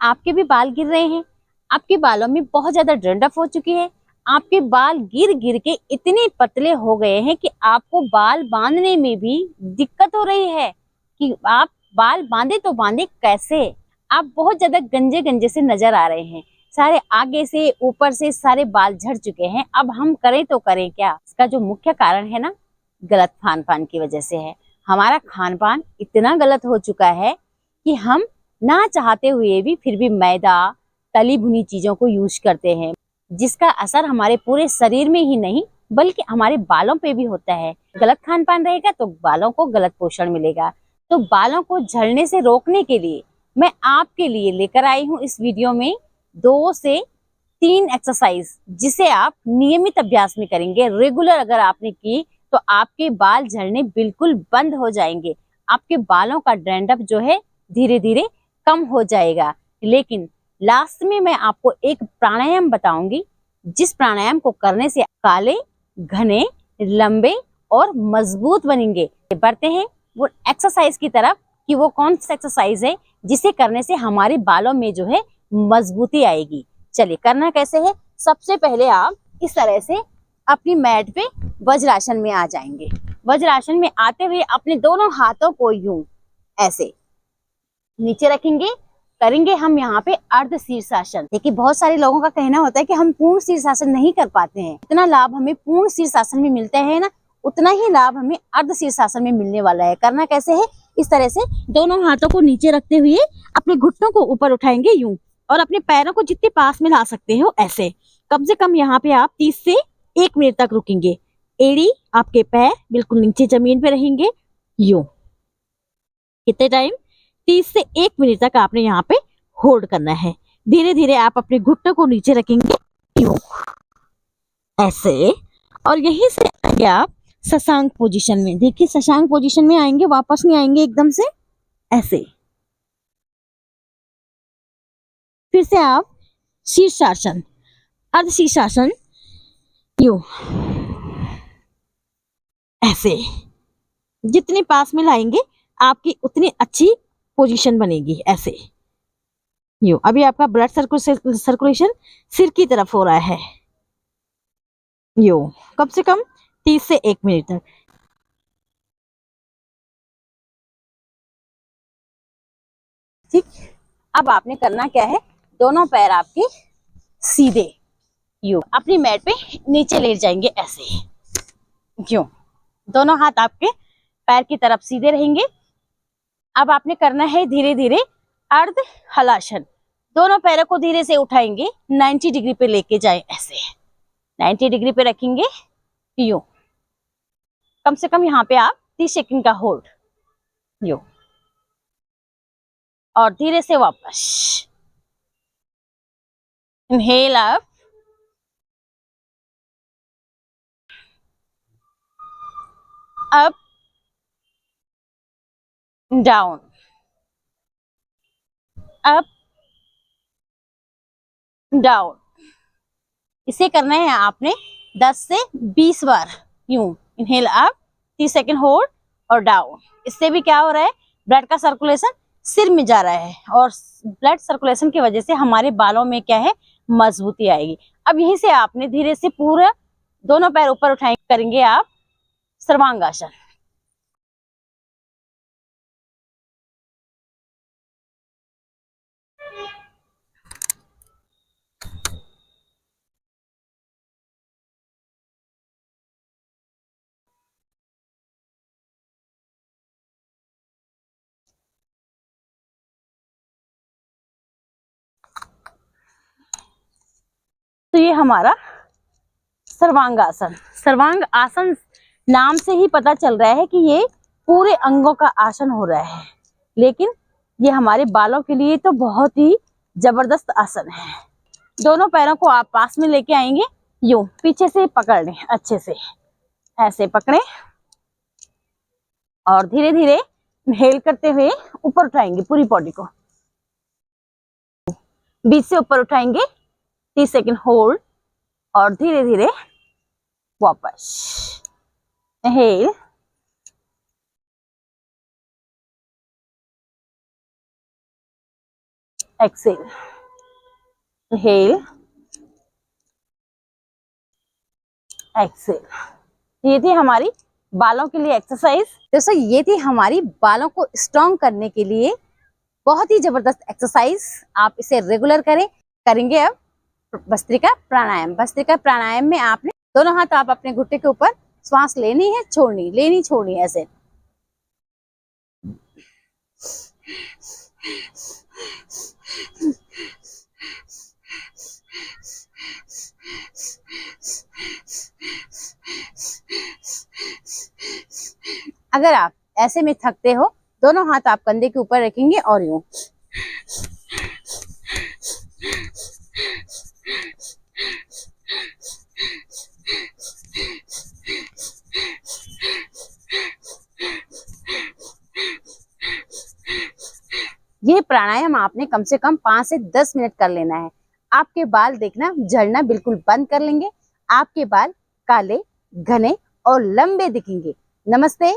आपके भी बाल गिर रहे हैं, आपके बालों में बहुत ज्यादा डंडफ हो चुकी है, आपके बाल गिर गिर के इतने पतले हो गए हैं कि आपको बाल बांधने में भी दिक्कत हो रही है कि आप बाल बांधे तो बांधे कैसे। आप बहुत ज्यादा गंजे गंजे से नजर आ रहे हैं, सारे आगे से ऊपर से सारे बाल झड़ चुके हैं। अब हम करें तो करें क्या? इसका जो मुख्य कारण है ना, गलत खान पान की वजह से है। हमारा खान पान इतना गलत हो चुका है कि हम ना चाहते हुए भी फिर भी मैदा, तली भुनी चीजों को यूज करते हैं, जिसका असर हमारे पूरे शरीर में ही नहीं बल्कि हमारे बालों पे भी होता है। गलत खान पान रहेगा तो बालों को गलत पोषण मिलेगा। तो बालों को झड़ने से रोकने के लिए मैं आपके लिए लेकर आई हूँ इस वीडियो में 2 से 3 एक्सरसाइज, जिसे आप नियमित अभ्यास में करेंगे। रेगुलर अगर आपने की तो आपके बाल झड़ने बिल्कुल बंद हो जाएंगे। आपके बालों का डैंड्रफ जो है धीरे धीरे कम हो जाएगा। लेकिन लास्ट में मैं आपको एक प्राणायाम बताऊंगी, जिस प्राणायाम को करने से काले, घने, लंबे और मजबूत बनेंगे। बढ़ते हैं वो एक्सरसाइज की तरफ कि वो कौन सा एक्सरसाइज है जिसे करने से हमारे बालों में जो है मजबूती आएगी। चलिए करना कैसे है। सबसे पहले आप इस तरह से अपनी मैट पे वज्रासन में आ जाएंगे। वज्रासन में आते हुए अपने दोनों हाथों को यूं ऐसे नीचे रखेंगे। करेंगे हम यहाँ पे अर्ध शीर्षासन। देखिए बहुत सारे लोगों का कहना होता है कि हम पूर्ण शीर्षासन नहीं कर पाते हैं। इतना लाभ हमें पूर्ण शीर्षासन में मिलता है ना, उतना ही लाभ हमें अर्ध शीर्षासन में मिलने वाला है। करना कैसे है, इस तरह से दोनों हाथों को नीचे रखते हुए अपने घुटनों को ऊपर उठाएंगे यूं, और अपने पैरों को जितने पास में ला सकते हो ऐसे। कम से कम यहाँ पे आप 30 से 1 मिनट तक रुकेंगे। एड़ी, आपके पैर बिल्कुल नीचे जमीन पे रहेंगे यूं। कितने टाइम? 30 से 1 मिनट तक आपने यहाँ पे होल्ड करना है। धीरे धीरे आप अपने घुटनों को नीचे रखेंगे यूं ऐसे, और यहीं से आएंगे आप शशांक पोजीशन में। देखिए शशांक पोजीशन में आएंगे, वापस नहीं आएंगे एकदम से, ऐसे। फिर से आप शीर्षासन, अर्ध शीर्षासन यूं ऐसे। जितने पास में लाएंगे आपकी उतनी अच्छी पोजीशन बनेगी ऐसे यूं। अभी आपका ब्लड सर्कुलेशन सिर की तरफ हो रहा है यूं। कम से कम 30 से 1 मिनट तक। ठीक, अब आपने करना क्या है, दोनों पैर आपके सीधे यूं अपनी मैट पे नीचे लेट जाएंगे ऐसे क्यों। दोनों हाथ आपके पैर की तरफ सीधे रहेंगे। अब आपने करना है धीरे धीरे अर्ध हलासन। दोनों पैरों को धीरे से उठाएंगे, 90 डिग्री पे लेके जाए ऐसे। 90 डिग्री पे रखेंगे यूं। कम से कम यहाँ पे आप 30 सेकंड का होल्ड यूं, और धीरे से वापस। Inhale up, up, down, up, down. इसे करना है आपने 10 से 20 बार यूं। इनहेल अप, 30 सेकंड होल्ड और डाउन। इससे भी क्या हो रहा है, ब्लड का सर्कुलेशन सिर में जा रहा है, और ब्लड सर्कुलेशन की वजह से हमारे बालों में क्या है, मजबूती आएगी। अब यहीं से आपने धीरे से पूरा दोनों पैर ऊपर उठाएंगे, करेंगे आप सर्वांगासन। तो ये हमारा सर्वांग आसन। सर्वांग आसन नाम से ही पता चल रहा है कि ये पूरे अंगों का आसन हो रहा है, लेकिन ये हमारे बालों के लिए तो बहुत ही जबरदस्त आसन है। दोनों पैरों को आप पास में लेके आएंगे यूं, पीछे से पकड़ लें अच्छे से, ऐसे पकड़ें और धीरे धीरे इनहेल करते हुए ऊपर उठाएंगे पूरी बॉडी को। बीच से ऊपर उठाएंगे, 30 सेकंड होल्ड और धीरे धीरे वापस। Inhale, exhale, inhale, exhale. ये थी हमारी बालों के लिए एक्सरसाइज। दोस्तों ये थी हमारी बालों को स्ट्रॉन्ग करने के लिए बहुत ही जबरदस्त एक्सरसाइज। आप इसे रेगुलर करेंगे। अब भस्त्रिका प्राणायाम। भस्त्रिका प्राणायाम में आपने दोनों हाथ आप अपने घुट्टे के ऊपर श्वास लेनी है, छोड़नी, लेनी छोड़नी, ऐसे। अगर आप ऐसे में थकते हो, दोनों हाथ आप कंधे के ऊपर रखेंगे और यूं। ये प्राणायाम आपने कम से कम 5 से 10 मिनट कर लेना है। आपके बाल देखना झड़ना बिल्कुल बंद कर लेंगे। आपके बाल काले, घने और लंबे दिखेंगे। नमस्ते।